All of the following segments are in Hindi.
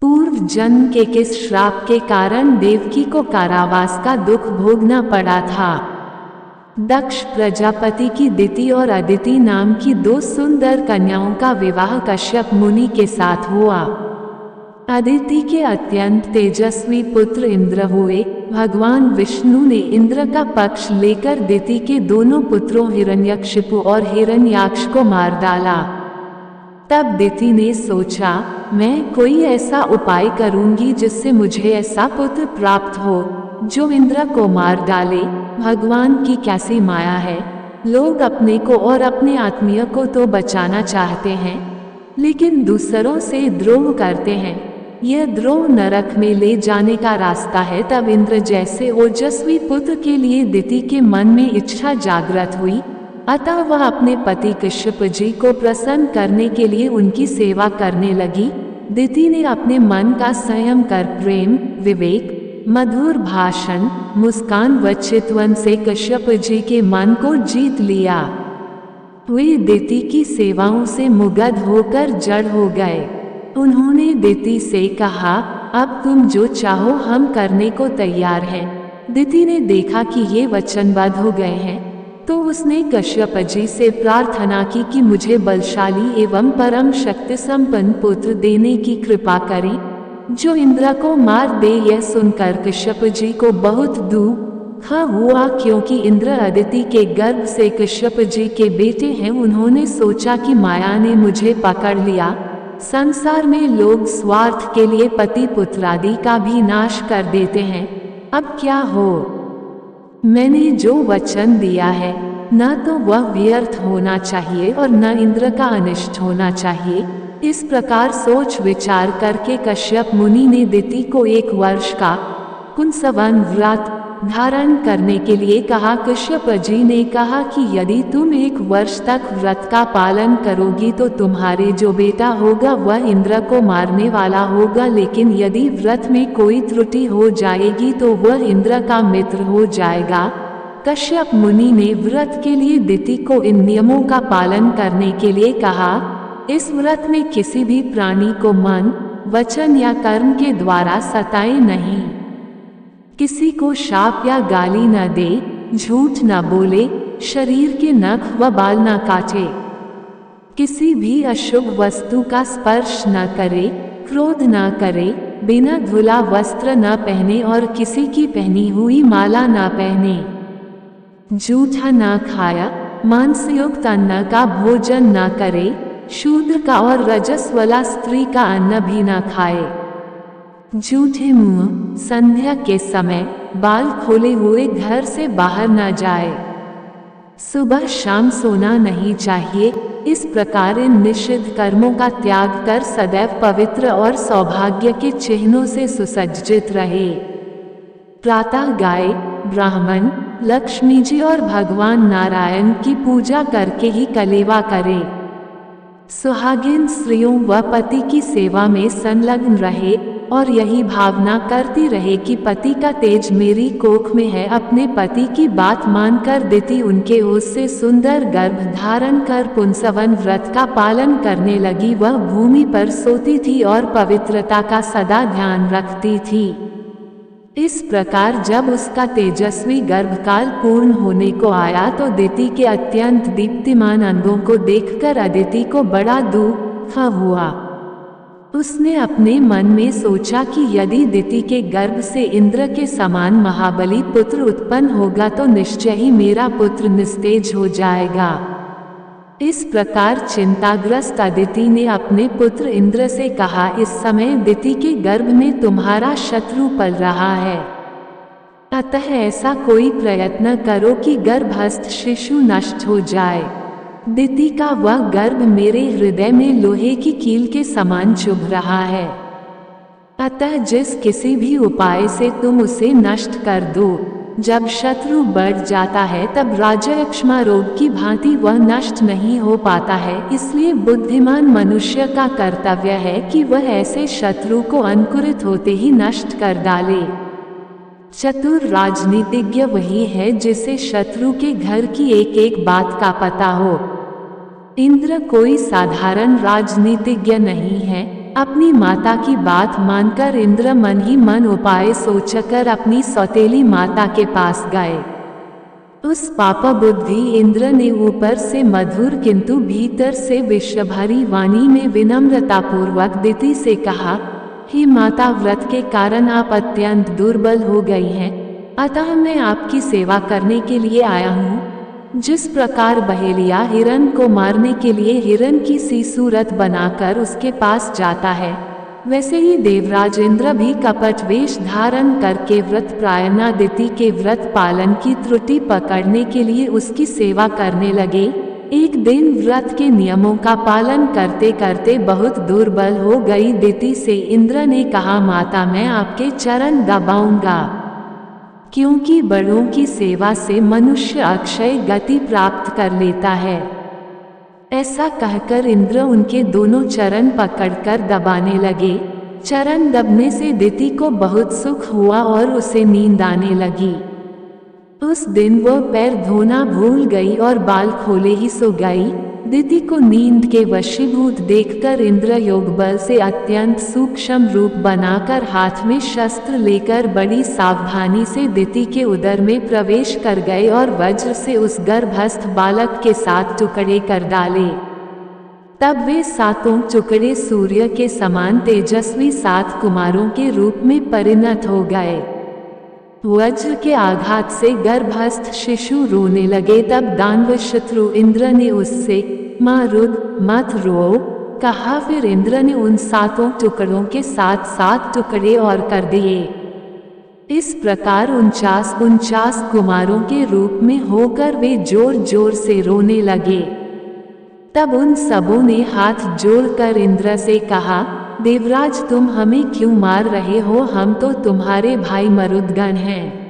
पूर्व जन्म के किस श्राप के कारण देवकी को कारावास का दुख भोगना पड़ा था। दक्ष प्रजापति की दिति और अदिति नाम की दो सुंदर कन्याओं का विवाह कश्यप मुनि के साथ हुआ। अदिति के अत्यंत तेजस्वी पुत्र इंद्र हुए। भगवान विष्णु ने इंद्र का पक्ष लेकर दिति के दोनों पुत्रों हिरण्यकशिपु और हिरण्याक्ष को मार डाला। तब दिति ने सोचा, मैं कोई ऐसा उपाय करूंगी जिससे मुझे ऐसा पुत्र प्राप्त हो जो इंद्र को मार डाले। भगवान की कैसी माया है, लोग अपने को और अपने आत्मीय को तो बचाना चाहते हैं लेकिन दूसरों से द्रोह करते हैं। यह द्रोह नरक में ले जाने का रास्ता है। तब इंद्र जैसे ओजस्वी पुत्र के लिए दिति के मन में इच्छा जागृत हुई, अतः वह अपने पति कश्यप जी को प्रसन्न करने के लिए उनकी सेवा करने लगी। दिति ने अपने मन का संयम कर प्रेम, विवेक, मधुर भाषण, मुस्कान व चितवन से कश्यप जी के मन को जीत लिया। वे दिति की सेवाओं से मुग्ध होकर जड़ हो गए। उन्होंने दिति से कहा, अब तुम जो चाहो हम करने को तैयार हैं। दिति ने देखा कि ये वचनबद्ध हो गए हैं तो उसने कश्यप जी से प्रार्थना की कि मुझे बलशाली एवं परम शक्ति संपन्न पुत्र देने की कृपा करें जो इंद्र को मार दे। यह सुनकर कश्यप जी को बहुत दुख हुआ क्योंकि इंद्र अदिति के गर्भ से कश्यप जी के बेटे हैं। उन्होंने सोचा कि माया ने मुझे पकड़ लिया। संसार में लोग स्वार्थ के लिए पति पुत्र आदि का भी नाश कर देते हैं। अब क्या हो, मैंने जो वचन दिया है न तो वह व्यर्थ होना चाहिए और न इंद्र का अनिष्ट होना चाहिए। इस प्रकार सोच विचार करके कश्यप मुनि ने दिति को 1 वर्ष का पुंसवन व्रत धारण करने के लिए कहा। कश्यप जी ने कहा कि यदि तुम 1 वर्ष तक व्रत का पालन करोगी तो तुम्हारे जो बेटा होगा वह इंद्र को मारने वाला होगा, लेकिन यदि व्रत में कोई त्रुटि हो जाएगी तो वह इंद्र का मित्र हो जाएगा। कश्यप मुनि ने व्रत के लिए दिति को इन नियमों का पालन करने के लिए कहा। इस व्रत में किसी भी प्राणी को मन, वचन या कर्म के द्वारा सताए नहीं, किसी को शाप या गाली न दे, झूठ न बोले, शरीर के नख व बाल न काटे, किसी भी अशुभ वस्तु का स्पर्श न करे, क्रोध न करे, बिना धुला वस्त्र न पहने और किसी की पहनी हुई माला न पहने, जूठा न खाया, मांसयुक्त अन्न का भोजन न करे, शूद्र का और रजस वाला स्त्री का अन्न भी न खाए, झूठे मुंह संध्या के समय बाल खोले हुए घर से बाहर न जाए, सुबह शाम सोना नहीं चाहिए। इस प्रकार इन निषिद्ध कर्मों का त्याग कर सदैव पवित्र और सौभाग्य के चिन्हों से सुसज्जित रहे। प्रातः गाय, ब्राह्मण, लक्ष्मी जी और भगवान नारायण की पूजा करके ही कलेवा करे। सुहागिन स्त्रियों व पति की सेवा में संलग्न रहे और यही भावना करती रहे कि पति का तेज मेरी कोख में है। अपने पति की बात मानकर दिति उनके उससे सुंदर गर्भ धारण कर पुंसवन व्रत का पालन करने लगी। वह भूमि पर सोती थी और पवित्रता का सदा ध्यान रखती थी। इस प्रकार जब उसका तेजस्वी गर्भकाल पूर्ण होने को आया तो दिति के अत्यंत दीप्तिमान अंगों को देखकर अदिति को बड़ा दुख हुआ। उसने अपने मन में सोचा कि यदि दिति के गर्भ से इंद्र के समान महाबली पुत्र उत्पन्न होगा तो निश्चय ही मेरा पुत्र निस्तेज हो जाएगा। इस प्रकार चिंताग्रस्त अदिति ने अपने पुत्र इंद्र से कहा, इस समय दिति के गर्भ में तुम्हारा शत्रु पल रहा है, अतः ऐसा कोई प्रयत्न करो कि गर्भस्थ शिशु नष्ट हो जाए। दिति का वह गर्भ मेरे हृदय में लोहे की कील के समान चुभ रहा है, अतः जिस किसी भी उपाय से तुम उसे नष्ट कर दो। जब शत्रु बढ़ जाता है तब राजयक्ष्मा रोग की भांति वह नष्ट नहीं हो पाता है। इसलिए बुद्धिमान मनुष्य का कर्तव्य है कि वह ऐसे शत्रु को अंकुरित होते ही नष्ट कर डाले। चतुर राजनीतिज्ञ वही है जिसे शत्रु के घर की एक एक बात का पता हो। इंद्र कोई साधारण राजनीतिज्ञ नहीं है, अपनी माता की बात मानकर इंद्र मन ही मन उपाय सोचकर अपनी सौतेली माता के पास गए। उस पापा बुद्धि इंद्र ने ऊपर से मधुर किंतु भीतर से विषभरी वाणी में विनम्रतापूर्वक दिति से कहा, हे माता, व्रत के कारण आप अत्यंत दुर्बल हो गई हैं, अतः मैं आपकी सेवा करने के लिए आया हूँ। जिस प्रकार बहेलिया हिरण को मारने के लिए हिरण की सी सूरत बनाकर उसके पास जाता है, वैसे ही देवराज इंद्र भी कपट वेश धारण करके व्रतपरायणा दिति के व्रत पालन की त्रुटि पकड़ने के लिए उसकी सेवा करने लगे। एक दिन व्रत के नियमों का पालन करते करते बहुत दुर्बल हो गई दिति से इंद्र ने कहा, माता, मैं आपके चरण दबाऊंगा, क्योंकि बड़ों की सेवा से मनुष्य अक्षय गति प्राप्त कर लेता है। ऐसा कहकर इंद्र उनके दोनों चरण पकड़कर दबाने लगे। चरण दबने से दिति को बहुत सुख हुआ और उसे नींद आने लगी। उस दिन वह पैर धोना भूल गई और बाल खोले ही सो गई। दिति को नींद के वशीभूत देखकर इंद्र योग बल से अत्यंत सूक्ष्म रूप बनाकर हाथ में शस्त्र लेकर बड़ी सावधानी से दिति के उदर में प्रवेश कर गए और वज्र से उस गर्भस्थ बालक के 7 टुकड़े कर डाले। तब वे 7 टुकड़े सूर्य के समान तेजस्वी 7 कुमारों के रूप में परिणत हो गए। वज्र के आघात से गर्भस्थ शिशु रोने लगे। तब दानव शत्रु इंद्र ने उससे, मारुद, मत रो, कहा। फिर इंद्र ने उन 7 टुकड़ों के 7 टुकड़े और कर दिए। इस प्रकार 49 कुमारों के रूप में होकर वे जोर जोर से रोने लगे। तब उन सबों ने हाथ जोड़कर इंद्र से कहा, देवराज, तुम हमें क्यों मार रहे हो? हम तो तुम्हारे भाई मरुदगण हैं।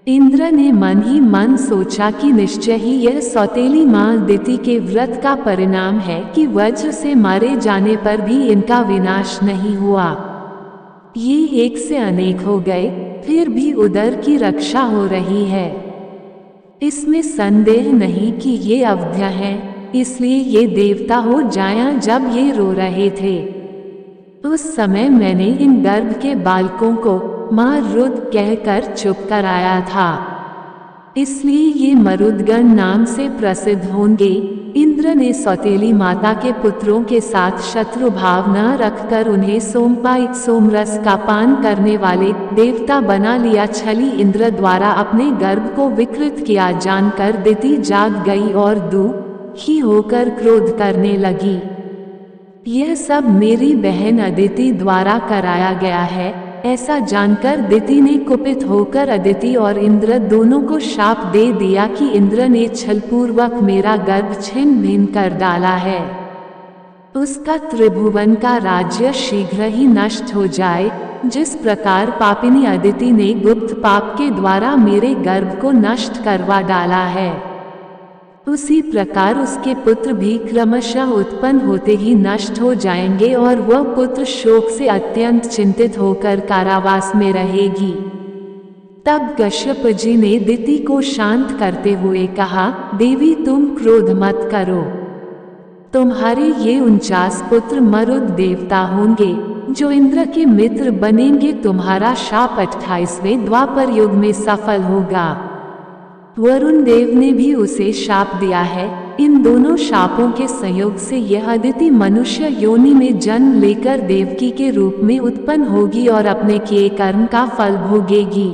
इंद्र ने मन ही मन सोचा कि निश्चय ही यह सौतेली मां दिति के व्रत का परिणाम है कि वज्र से मारे जाने पर भी इनका विनाश नहीं हुआ। ये एक से अनेक हो गए, फिर भी उदर की रक्षा हो रही है। इसमें संदेह नहीं कि ये अवध्य हैं, इसलिए ये देवता हो जाएं। जब ये रो रहे थे उस समय मैंने इन गर्भ के बालकों को मारुद कहकर चुप कराया था, इसलिए ये मरुदगण नाम से प्रसिद्ध होंगे। इंद्र ने सौतेली माता के पुत्रों के साथ शत्रु भाव न रखकर उन्हें सोमपायित सोमरस का पान करने वाले देवता बना लिया। छली इंद्र द्वारा अपने गर्भ को विकृत किया जानकर दिति जाग गई और दुखी होकर क्रोध करने लगी। यह सब मेरी बहन अदिति द्वारा कराया गया है, ऐसा जानकर दिति ने कुपित होकर अदिति और इंद्र दोनों को शाप दे दिया कि इंद्र ने छलपूर्वक मेरा गर्भ छिन्न भिन्न कर डाला है। उसका त्रिभुवन का राज्य शीघ्र ही नष्ट हो जाए। जिस प्रकार पापिनी अदिति ने गुप्त पाप के द्वारा मेरे गर्भ को नष्ट करवा डाला है, उसी प्रकार उसके पुत्र भी क्रमशः उत्पन्न होते ही नष्ट हो जाएंगे और वह पुत्र शोक से अत्यंत चिंतित होकर कारावास में रहेगी। तब कश्यप जी ने दिति को शांत करते हुए कहा, देवी, तुम क्रोध मत करो। तुम्हारे ये 49 पुत्र मरुद देवता होंगे जो इंद्र के मित्र बनेंगे। तुम्हारा शाप 28वें द्वापर युग में सफल होगा। वरुण देव ने भी उसे शाप दिया है। इन दोनों शापों के संयोग से यह अदिति मनुष्य योनि में जन्म लेकर देवकी के रूप में उत्पन्न होगी और अपने किए कर्म का फल भोगेगी।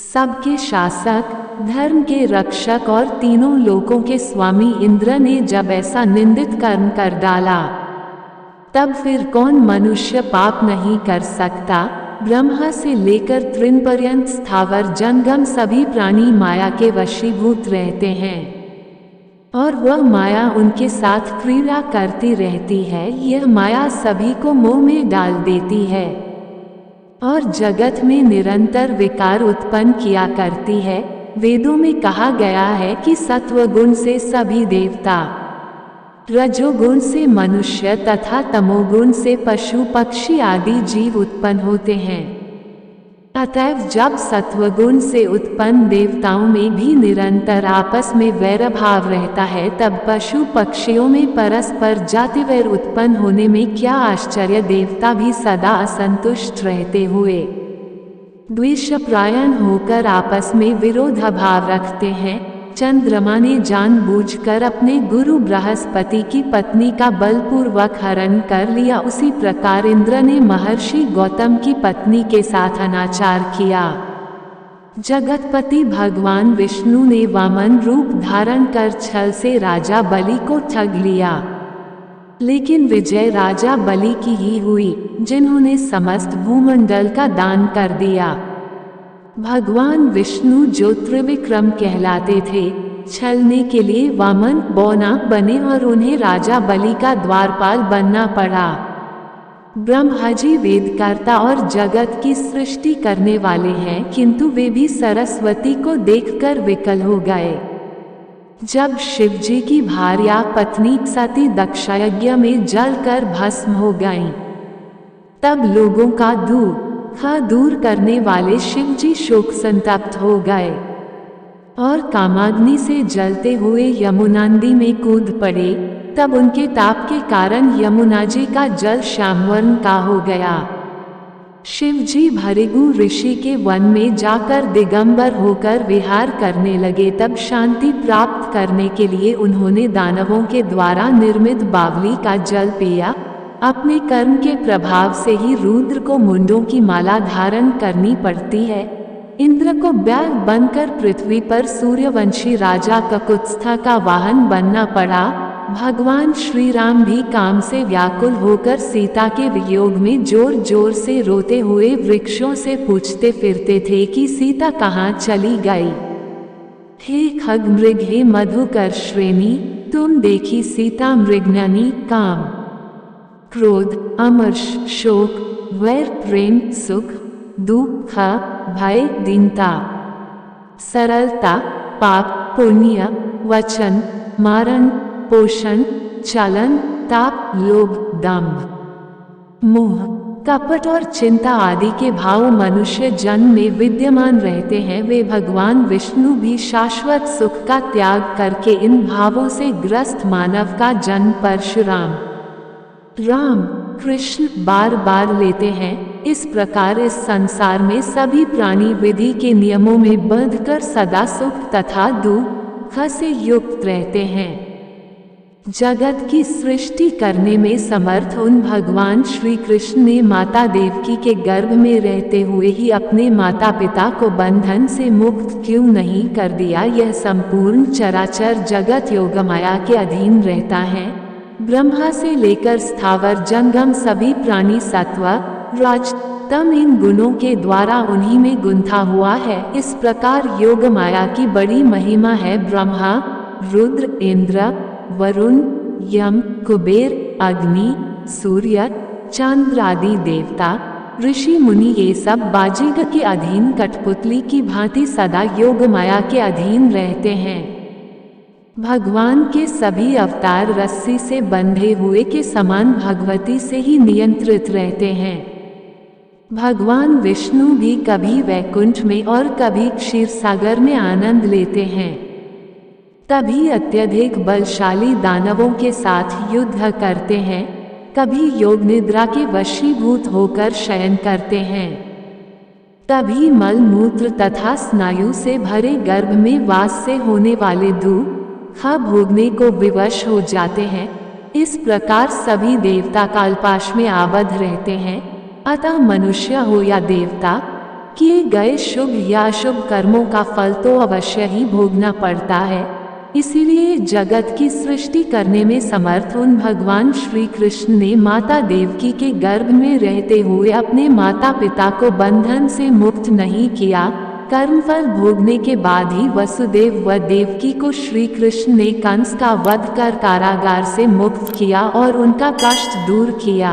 सबके शासक, धर्म के रक्षक और तीनों लोकों के स्वामी इंद्र ने जब ऐसा निंदित कर्म कर डाला, तब फिर कौन मनुष्य पाप नहीं कर सकता। ब्रह्मा से लेकर तृण पर्यंत स्थावर जंगम सभी प्राणी माया के वशीभूत रहते हैं और वह माया उनके साथ क्रीड़ा करती रहती है। यह माया सभी को मोह में डाल देती है और जगत में निरंतर विकार उत्पन्न किया करती है। वेदों में कहा गया है कि सत्वगुण से सभी देवता, रजोगुण से मनुष्य तथा तमोगुण से पशु पक्षी आदि जीव उत्पन्न होते हैं। अतएव जब सत्वगुण से उत्पन्न देवताओं में भी निरंतर आपस में वैरभाव रहता है, तब पशु पक्षियों में परस्पर जातिवैर उत्पन्न होने में क्या आश्चर्य। देवता भी सदा असंतुष्ट रहते हुए द्वेषपरायण होकर आपस में विरोधाभाव रखते हैं। चंद्रमा ने जानबूझकर अपने गुरु बृहस्पति की पत्नी का बलपूर्वक हरण कर लिया, उसी प्रकार इंद्र ने महर्षि गौतम की पत्नी के साथ अनाचार किया। जगतपति भगवान विष्णु ने वामन रूप धारण कर छल से राजा बलि को ठग लिया, लेकिन विजय राजा बलि की ही हुई, जिन्होंने समस्त भूमंडल का दान कर दिया। भगवान विष्णु जो त्रिविक्रम कहलाते थे, छलने के लिए वामन बौना बने और उन्हें राजा बलि का द्वारपाल बनना पड़ा। ब्रह्मा जी वेदकर्ता और जगत की सृष्टि करने वाले हैं, किंतु वे भी सरस्वती को देखकर विकल हो गए। जब शिवजी की भार्या पत्नी सती दक्षयज्ञ में जलकर भस्म हो गईं, तब लोगों का दुख दूर करने वाले शिवजी शोक संतप्त हो गए और कामाग्नि से जलते हुए यमुना नदी में कूद पड़े। तब उनके ताप के कारण यमुना जी का जल श्यामवर्ण का हो गया। शिवजी भृगु ऋषि के वन में जाकर दिगंबर होकर विहार करने लगे। तब शांति प्राप्त करने के लिए उन्होंने दानवों के द्वारा निर्मित बावली का जल पिया। अपने कर्म के प्रभाव से ही रुद्र को मुंडों की माला धारण करनी पड़ती है। इंद्र को बैल बनकर पृथ्वी पर सूर्यवंशी राजा ककुत्स्था का वाहन बनना पड़ा। भगवान श्री राम भी काम से व्याकुल होकर सीता के वियोग में जोर जोर से रोते हुए वृक्षों से पूछते फिरते थे कि सीता कहाँ चली गई। हे खगमृग, हे मधुकर श्रेणी, तुम देखी सीता मृगननी काम क्रोध अमर्ष शोक वैर प्रेम सुख दुख भय दीनता सरलता पाप पुण्य वचन मारण पोषण चलन ताप लोभ दंभ मोह कपट और चिंता आदि के भाव मनुष्य जन्म में विद्यमान रहते हैं। वे भगवान विष्णु भी शाश्वत सुख का त्याग करके इन भावों से ग्रस्त मानव का जन्म परशुराम राम कृष्ण बार बार लेते हैं। इस प्रकार इस संसार में सभी प्राणी विधि के नियमों में बंधकर सदा सुख तथा दुख से युक्त रहते हैं। जगत की सृष्टि करने में समर्थ उन भगवान श्री कृष्ण ने माता देवकी के गर्भ में रहते हुए ही अपने माता पिता को बंधन से मुक्त क्यों नहीं कर दिया। यह संपूर्ण चराचर जगत योगमाया के अधीन रहता है। ब्रह्मा से लेकर स्थावर जंगम सभी प्राणी सत्व रज तम इन गुणों के द्वारा उन्हीं में गुंथा हुआ है। इस प्रकार योग माया की बड़ी महिमा है। ब्रह्मा रुद्र इंद्र वरुण यम कुबेर अग्नि सूर्य चंद्र आदि देवता ऋषि मुनि ये सब बाजीगर के अधीन कठपुतली की भांति सदा योग माया के अधीन रहते हैं। भगवान के सभी अवतार रस्सी से बंधे हुए के समान भगवती से ही नियंत्रित रहते हैं। भगवान विष्णु भी कभी वैकुंठ में और कभी क्षीर सागर में आनंद लेते हैं। कभी अत्यधिक बलशाली दानवों के साथ युद्ध करते हैं, कभी योग निद्रा के वशीभूत होकर शयन करते हैं, कभी मल मूत्र तथा स्नायु से भरे गर्भ में वास से होने वाले दुख भोगने को विवश हो जाते हैं। इस प्रकार सभी देवता कालपाश में आबद्ध रहते हैं। अतः मनुष्य हो या देवता, किए गए शुभ या अशुभ कर्मों का फल तो अवश्य ही भोगना पड़ता है। इसीलिए जगत की सृष्टि करने में समर्थ उन भगवान श्री कृष्ण ने माता देवकी के गर्भ में रहते हुए अपने माता पिता को बंधन से मुक्त नहीं किया। कर्मफल भोगने के बाद ही वसुदेव व देवकी को श्री कृष्ण ने कंस का वध कर कारागार से मुक्त किया और उनका कष्ट दूर किया।